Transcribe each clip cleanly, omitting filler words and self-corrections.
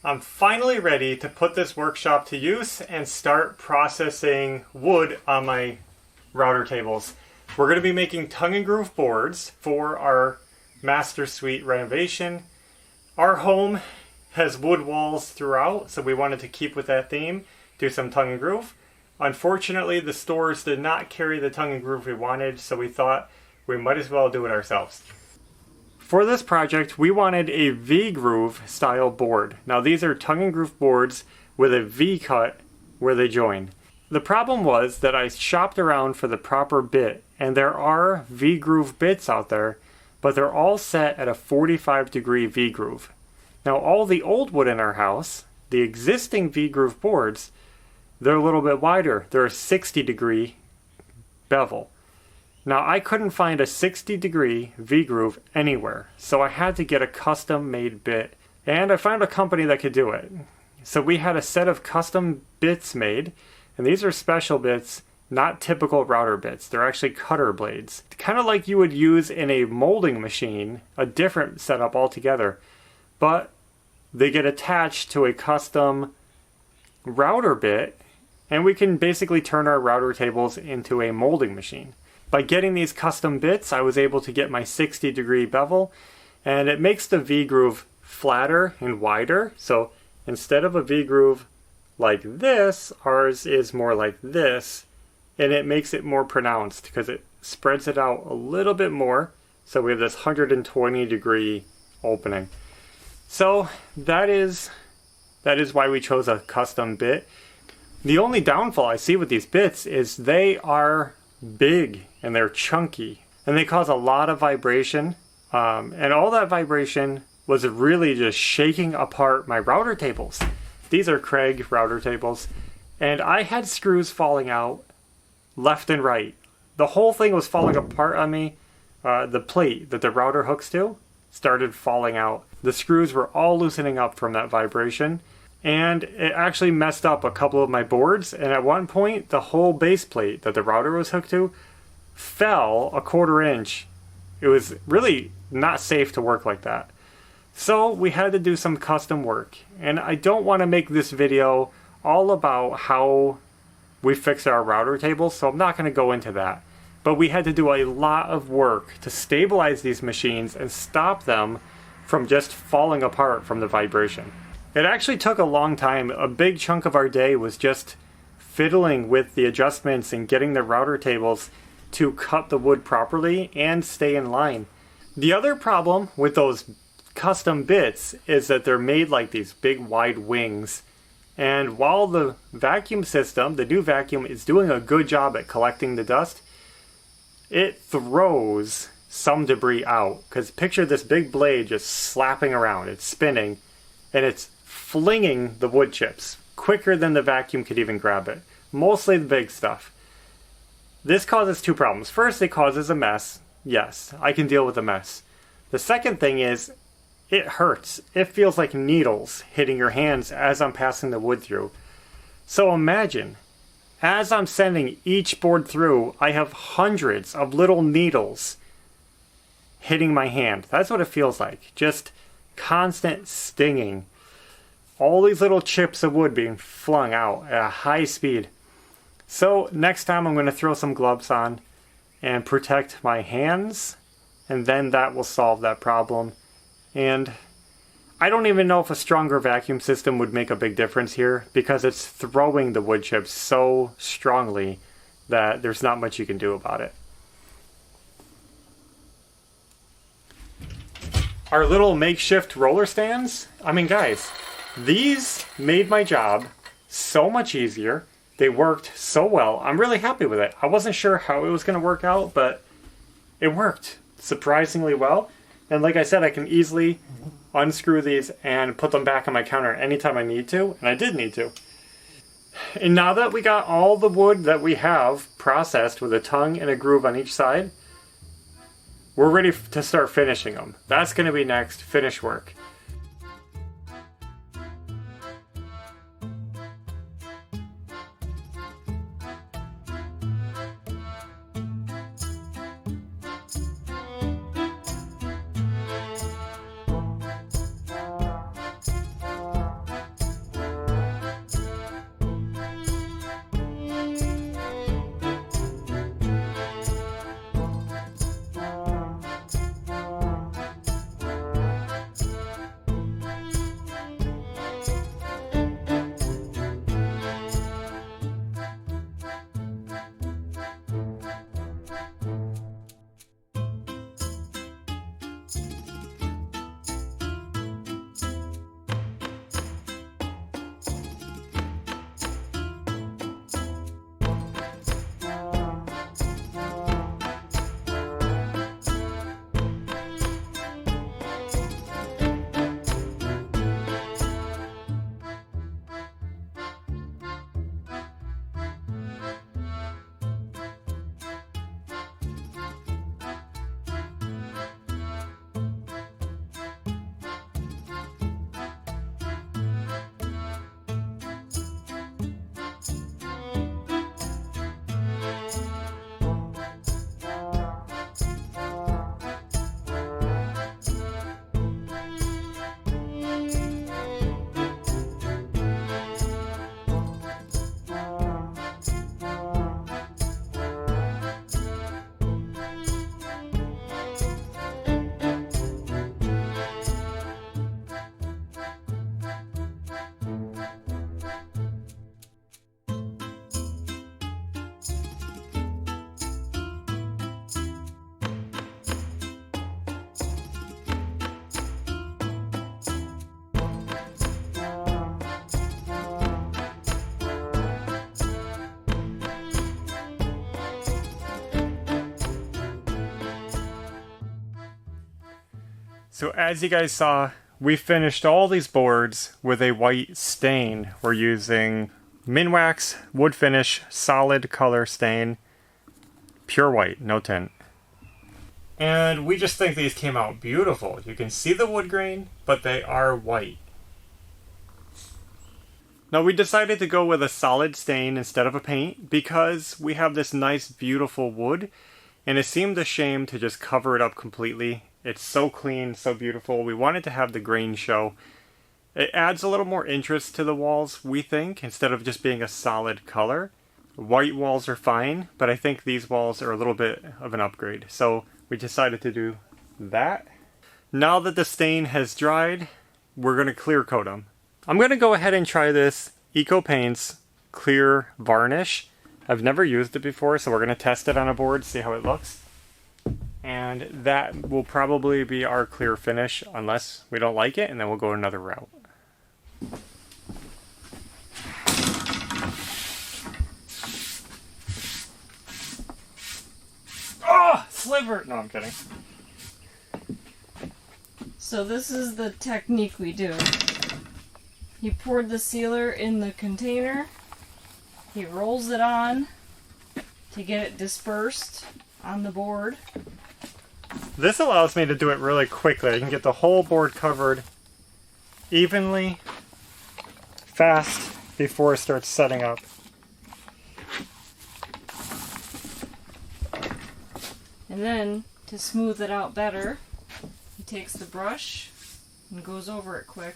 I'm finally ready to put this workshop to use and start processing wood on my router tables. We're going to be making tongue and groove boards for our master suite renovation. Our home has wood walls throughout, so we wanted to keep with that theme, do some tongue and groove. Unfortunately, the stores did not carry the tongue and groove we wanted, so we thought we might as well do it ourselves. For this project, we wanted a V-groove style board. Now these are tongue and groove boards with a V cut where they join. The problem was that I shopped around for the proper bit, and there are V-groove bits out there, but they're all set at a 45-degree V-groove. Now all the old wood in our house, the existing V-groove boards, they're a little bit wider. They're a 60-degree bevel. Now I couldn't find a 60-degree V-groove anywhere, so I had to get a custom-made bit, and I found a company that could do it. So we had a set of custom bits made, and these are special bits, not typical router bits. They're actually cutter blades. Kind of like you would use in a molding machine, a different setup altogether, but they get attached to a custom router bit, and we can basically turn our router tables into a molding machine. By getting these custom bits, I was able to get my 60-degree bevel, and it makes the V-groove flatter and wider. So instead of a V-groove like this, ours is more like this, and it makes it more pronounced because it spreads it out a little bit more. So we have this 120-degree opening. So that is why we chose a custom bit. The only downfall I see with these bits is they are big and they're chunky and they cause a lot of vibration, and all that vibration was really just shaking apart my router tables. These are Craig router tables, and I had screws falling out left and right. The whole thing was falling apart on me. The plate that the router hooks to started falling out. The screws were all loosening up from that vibration, and it actually messed up a couple of my boards, and at one point the whole base plate that the router was hooked to fell a 1/4 inch. It was really not safe to work like that. So we had to do some custom work, and I don't want to make this video all about how we fix our router tables, so I'm not going to go into that. But we had to do a lot of work to stabilize these machines and stop them from just falling apart from the vibration. It actually took a long time. A big chunk of our day was just fiddling with the adjustments and getting the router tables to cut the wood properly and stay in line. The other problem with those custom bits is that they're made like these big wide wings, and while the vacuum system, the new vacuum, is doing a good job at collecting the dust, it throws some debris out. Because picture this big blade just slapping around, it's spinning, and it's flinging the wood chips quicker than the vacuum could even grab it. Mostly the big stuff. This causes two problems. First, it causes a mess. Yes, I can deal with a mess. The second thing is, it hurts. It feels like needles hitting your hands as I'm passing the wood through. So imagine, as I'm sending each board through, I have hundreds of little needles hitting my hand. That's what it feels like. Just constant stinging. All these little chips of wood being flung out at a high speed. So next time I'm going to throw some gloves on and protect my hands, and then that will solve that problem. And I don't even know if a stronger vacuum system would make a big difference here, because it's throwing the wood chips so strongly that there's not much you can do about it. Our little makeshift roller stands, I mean guys, these made my job so much easier. They worked so well. I'm really happy with it. I wasn't sure how it was going to work out, but it worked surprisingly well. And like I said, I can easily unscrew these and put them back on my counter anytime I need to, and I did need to. And now that we got all the wood that we have processed with a tongue and a groove on each side, we're ready to start finishing them. That's going to be next, finish work. So as you guys saw, we finished all these boards with a white stain. We're using Minwax wood finish solid color stain, pure white, no tint. And we just think these came out beautiful. You can see the wood grain, but they are white. Now we decided to go with a solid stain instead of a paint because we have this nice beautiful wood and it seemed a shame to just cover it up completely. It's so clean, so beautiful. We wanted to have the grain show. It adds a little more interest to the walls, we think, instead of just being a solid color. White walls are fine, but I think these walls are a little bit of an upgrade. So we decided to do that. Now that the stain has dried, we're going to clear coat them. I'm going to go ahead and try this Eco Paints clear varnish. I've never used it before, so we're going to test it on a board, see how it looks. And that will probably be our clear finish unless we don't like it, and then we'll go another route. Oh, sliver! No, I'm kidding. So this is the technique we do. He poured the sealer in the container. He rolls it on to get it dispersed on the board. This allows me to do it really quickly. I can get the whole board covered evenly, fast, before it starts setting up. And then, to smooth it out better, he takes the brush and goes over it quick.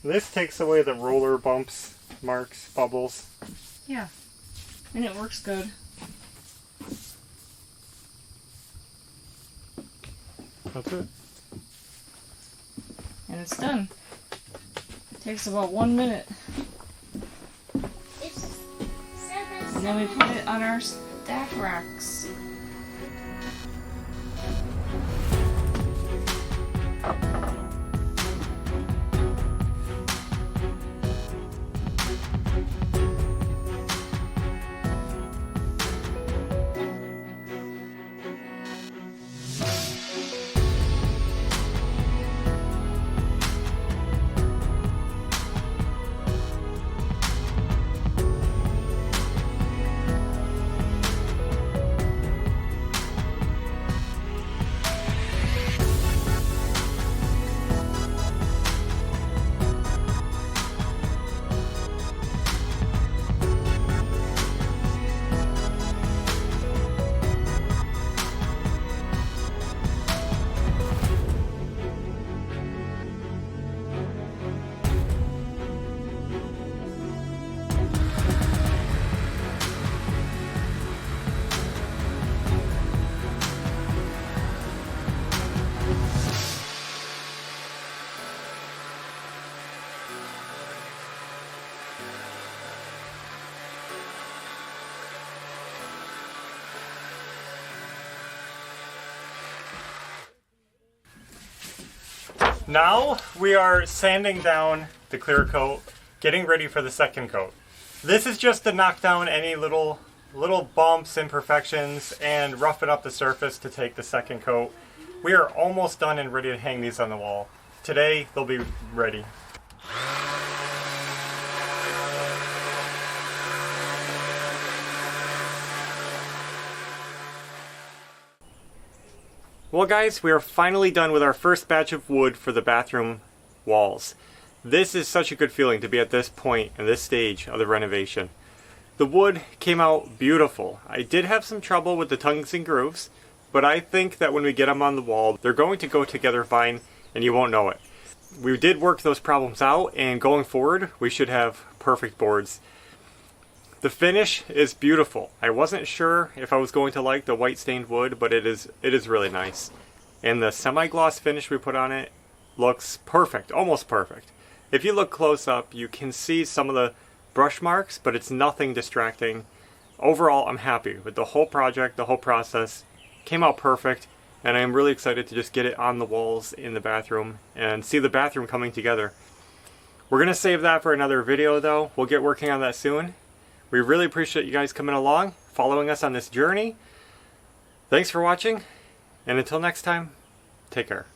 This takes away the roller bumps, marks, bubbles. Yeah, and it works good. That's it. And it's done. Takes about 1 minute. And then we put it on our stack racks. Now we are sanding down the clear coat, getting ready for the second coat. This is just to knock down any little bumps, imperfections, and roughen up the surface to take the second coat. We are almost done and ready to hang these on the wall. Today they'll be ready. Well guys, we are finally done with our first batch of wood for the bathroom walls. This is such a good feeling to be at this point and this stage of the renovation. The wood came out beautiful. I did have some trouble with the tongues and grooves, but I think that when we get them on the wall, they're going to go together fine and you won't know it. We did work those problems out, and going forward, we should have perfect boards. The finish is beautiful. I wasn't sure if I was going to like the white stained wood, but it is really nice. And the semi-gloss finish we put on it looks perfect, almost perfect. If you look close up, you can see some of the brush marks, but it's nothing distracting. Overall, I'm happy with the whole project, the whole process. Came out perfect, and I'm really excited to just get it on the walls in the bathroom and see the bathroom coming together. We're going to save that for another video though. We'll get working on that soon. We really appreciate you guys coming along, following us on this journey. Thanks for watching, and until next time, Take care.